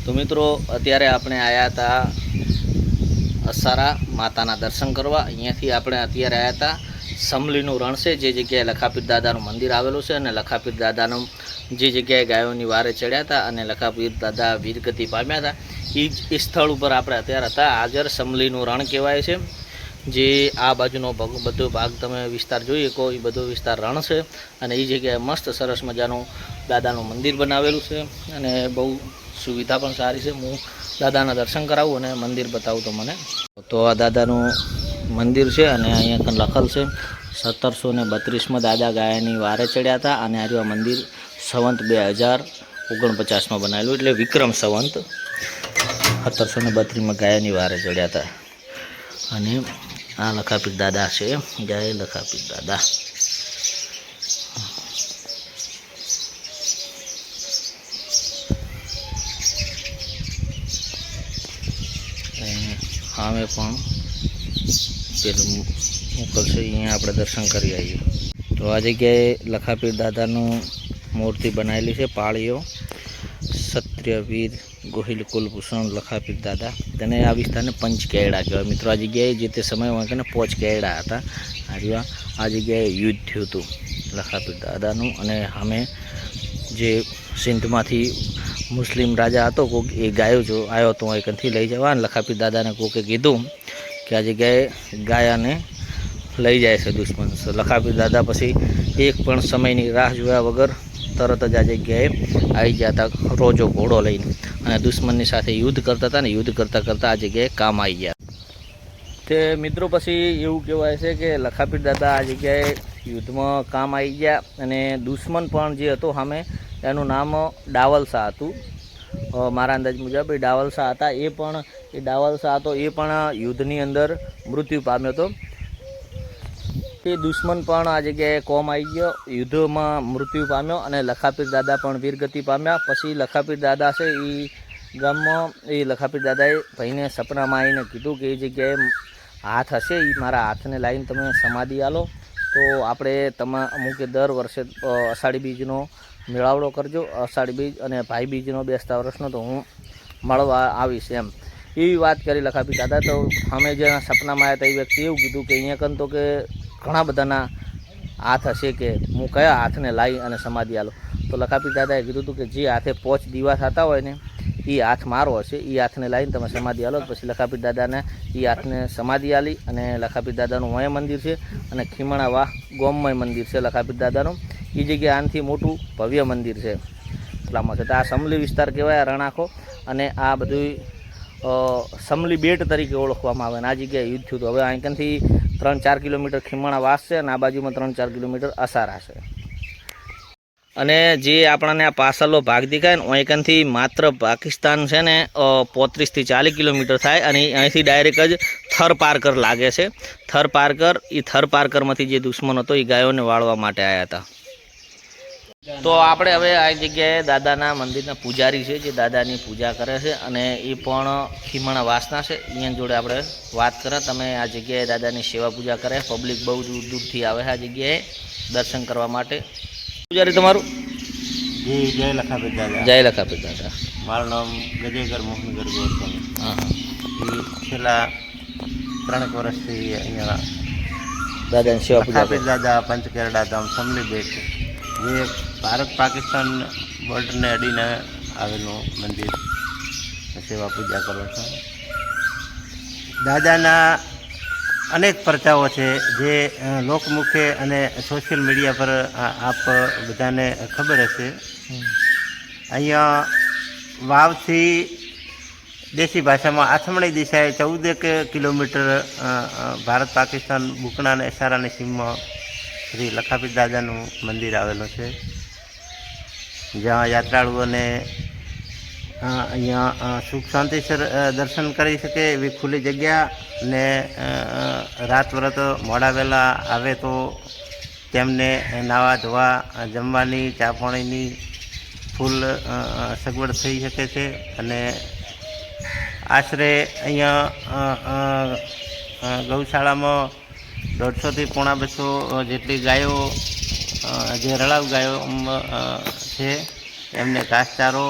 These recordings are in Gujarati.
તો મિત્રો અત્યારે આપણે આવ્યા હતા અસારા માતાના દર્શન કરવા। અહીંયાથી આપણે અત્યારે આવ્યા હતા સમલીનું રણ છે, જે જગ્યાએ લખાપીર દાદાનું મંદિર આવેલું છે, અને લખાપીર દાદાનું જે જગ્યાએ ગાયોની વારે ચડ્યા હતા અને લખાપીર દાદા વીરગતિ પામ્યા હતા એ સ્થળ ઉપર આપણે અત્યારે હતા હાજર। સમલીનું રણ કહેવાય છે, જે આ બાજુનો બધો ભાગ તમે વિસ્તાર જોઈ શકો એ બધો વિસ્તાર રણ છે, અને એ જગ્યાએ મસ્ત સરસ મજાનું દાદાનું મંદિર બનાવેલું છે, અને બહુ સુવિધા પણ સારી છે। હું દાદાના દર્શન કરાવું અને મંદિર બતાવું તો મને। તો આ દાદાનું મંદિર છે, અને અહીંયા કંઈ લખેલ છે 1732માં દાદા ગાયની વારે ચડ્યા હતા, અને આ મંદિર સંવંત 2049માં બનાવેલું, એટલે વિક્રમ સંવંત 1732માં ગાયની વારે ચડ્યા હતા। અને આ લખાપીર દાદા છે, જય લખાપીર દાદા। સામે પણ પેલું મોકલશે, અહીંયા આપણે દર્શન કરી આવીએ। તો આ જગ્યાએ લખાપીર દાદાનું મૂર્તિ બનાવેલી છે, પાળીઓ ક્ષત્રિય વીર ગોહિલ કુલભૂષણ લખાપીર દાદા। તેને આ વિસ્તારને પંચ કેરડા કહેવાય। મિત્રો આ જગ્યાએ જે તે સમયમાં કે પોચ કેરડા હતા। આ જગ્યાએ યુદ્ધ થયું હતું લખાપીર દાદાનું, અને અમે જે સિંધમાંથી મુસ્લિમ રાજા હતો કોક એ ગાયો જો આવ્યો તો અહીંથી લઈ જવા, અને લખાપીર દાદાને કોકે કીધું કે આ જગ્યાએ ગાયાને લઈ જાય છે દુશ્મન। લખાપીર દાદા પછી એક પણ સમયની રાહ જોયા વગર તરત જ આ જગ્યાએ આવી ગયા હતા રોજો ઘોડો લઈને, અને દુશ્મનની સાથે યુદ્ધ કરતા હતા, ને યુદ્ધ કરતાં કરતાં આ જગ્યાએ કામ આવી ગયા। તે મિત્રો પછી એવું કહેવાય છે કે લખાપીર દાદા આ જગ્યાએ યુદ્ધમાં કામ આવી ગયા, અને દુશ્મન પણ જે હતો સામે એનું નામ ડાવલ શાહ હતું। મારા અંદાજ મુજબ એ ડાવલ શાહ હતા, એ ડાવલ શાહ હતો એ પણ યુદ્ધની અંદર મૃત્યુ પામ્યો હતો। એ દુશ્મન પણ આ જગ્યાએ કોમ આવી ગયો, યુદ્ધમાં મૃત્યુ પામ્યો, અને લખાપીર દાદા પણ વીરગતિ પામ્યા। પછી લખાપીર દાદા છે એ ગામમાં એ લખાપીર દાદાએ ભાઈને સપનામાં આવીને કીધું કે એ જગ્યાએ હાથ હશે, એ મારા હાથને લાવીને તમે સમાધિ આલો, તો આપણે અમુક દર વર્ષે અષાઢી બીજનો મેળાવડો કરજો, અષાઢી બીજ અને ભાઈ બીજનો બેસતા વર્ષનો, તો હું મળવા આવીશ એમ એવી વાત કરી લખાપીર દાદા। તો અમે જેના સપનામાં આવ્યા હતા એ વ્યક્તિ એવું કીધું કે અહીંયા કન તો કે ઘણા બધાના હાથ હશે, કે હું કયા હાથને લાવી અને સમાધિ આલો? તો લખાપીર દાદાએ કીધું હતું કે જે હાથે 5 દીવા થતા હોય ને એ હાથ મારો હશે, એ હાથને લાવીને તમે સમાધિ આલો। પછી લખાપીર દાદાને એ હાથને સમાધિ આલી, અને લખાપીર દાદાનું વય મંદિર છે, અને ખીમણા વાહ ગોમમય મંદિર છે લખાપીર દાદાનું। એ જગ્યાએ આનાથી મોટું ભવ્ય મંદિર છે એટલામાં છે। તો આ સમલી વિસ્તાર કહેવાય, રણ આખો, અને આ બધું સમલી બેટ તરીકે ઓળખવામાં આવે, અને આ જગ્યાએ યુદ્ધ થયું હતું। હવે અહીંથી 3-4 કિલોમીટર ખીમણા વાસ છે, અને આ બાજુમાં 3-4 કિલોમીટર અસારા છે। અને જે આપણને આ પાછળનો ભાગ દેખાય ને અહીંથી માત્ર પાકિસ્તાન છે ને 35 થી 40 કિલોમીટર થાય, અને અહીંથી ડાયરેક્ટ જ થર પારકર લાગે છે। થર પારકરમાંથી જે દુશ્મન હતો એ ગાયોને વાળવા માટે આવ્યા હતા। તો આપણે હવે આ જગ્યાએ દાદાના મંદિરના પૂજારી છે, જે દાદાની પૂજા કરે છે, અને એ પણ ખીમણા વાસના છે। અહીંયા જોડે આપણે વાત કરીએ, તમે આ જગ્યાએ દાદાની સેવા પૂજા કરે, પબ્લિક બહુ દૂર દૂરથી આવે છે આ જગ્યાએ દર્શન કરવા માટે। પૂજારી તમારું? જી, જય લખાપીર દાદા। જય લખાપીર દાદા। મારું નામ ગજેગર મોહનગર ગોસ્વામી। હા, એ છેલ્લા 3 વર્ષથી અહીંયા દાદાની સેવા પૂજા લખાપીર દાદા પંચકેરડા ધામ સમલી બેટ, જે ભારત પાકિસ્તાન બોર્ડરને અડીને આવેલું મંદિર, સેવા પૂજા કરો છો। દાદાના અનેક પરચાઓ છે, જે લોકમુખે અને સોશિયલ મીડિયા પર આપ બધાને ખબર હશે। અહીંયા વાવથી દેશી ભાષામાં આથમણી દિશાએ 14 કિલોમીટર ભારત પાકિસ્તાન બુકણા અને ઇશારાની સીમમાં શ્રી લખાપીર દાદાનું મંદિર આવેલું છે, જ્યાં યાત્રાળુઓને અહીંયા સુખ શાંતિસર દર્શન કરી શકે એવી ખુલ્લી જગ્યા, ને રાત વ્રત મોડા વહેલા આવે તો તેમને નાવા ધોવા, જમવાની, ચા પાણીની ફૂલ સગવડ થઈ શકે છે। અને આશરે અહીંયા ગૌશાળામાં 150 થી 250 જેટલી ગાયો, જે રળાવ ગાયો છે, એમને ઘાસચારો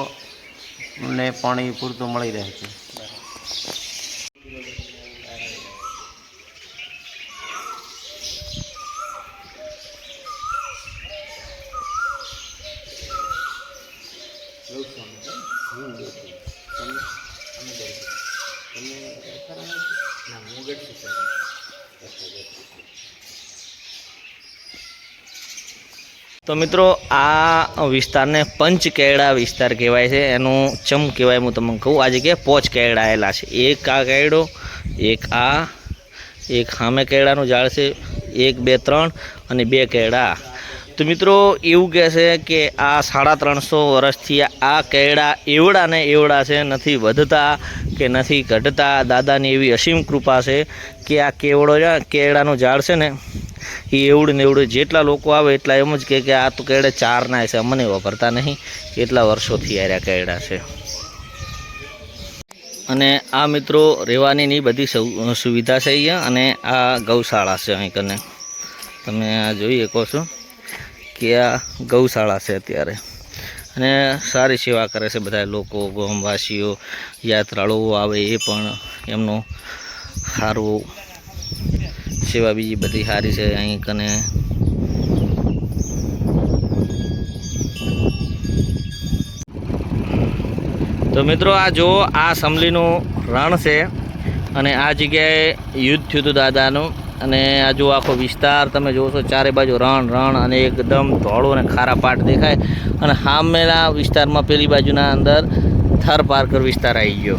ને પાણી પૂરતું મળી રહે છે. તો મિત્રો આ વિસ્તારને પંચકેડા વિસ્તાર કહેવાય છે. એનું ચમ કહેવાય હું તમને કહું. આ જગ્યાએ 5 કેળા આવેલા છે. એક આ કેળો, એક સામે કેળાનું ઝાડ છે, 1 2 3 અને 2 કેળા. તો મિત્રો એવું કહે છે કે આ 350 વર્ષથી આ કેળા એવડા ને એવડા છે, નથી વધતા કે નથી ઘટતા. દાદાની એવી અસીમ કૃપા છે કે આ કેળાનું ઝાડ છે ને એ એવડું ને એવડું, જેટલા લોકો આવે એટલા એમ જ કે આ તો કેળે 4ના છે, અમને વાપરતા નહીં, એટલા વર્ષોથી આ કેળા છે. અને આ મિત્રો રહેવાની બધી સુવિધા છે અહીંયા. અને આ ગૌશાળા છે. અહીં કને તમે આ જોઈ શકો છો કે આ ગૌશાળા છે અત્યારે. અને સારી સેવા કરે છે બધા લોકો, ગામવાસીઓ, યાત્રાળુઓ આવે એ પણ એમનું સારું સેવા બીજી બધી સારી છે અહીં કને. તો મિત્રો આ જો આ સમલીનું રણ છે અને આ જગ્યાએ યુદ્ધ થયું હતું દાદાનું. અને આ જો આખો વિસ્તાર તમે જોવો છો, ચારે બાજુ રણ અને એકદમ ધોળો અને ખારા પાટ દેખાય. અને સામેના વિસ્તારમાં પેલી બાજુના અંદર થર પાર્કર વિસ્તાર આવી ગયો.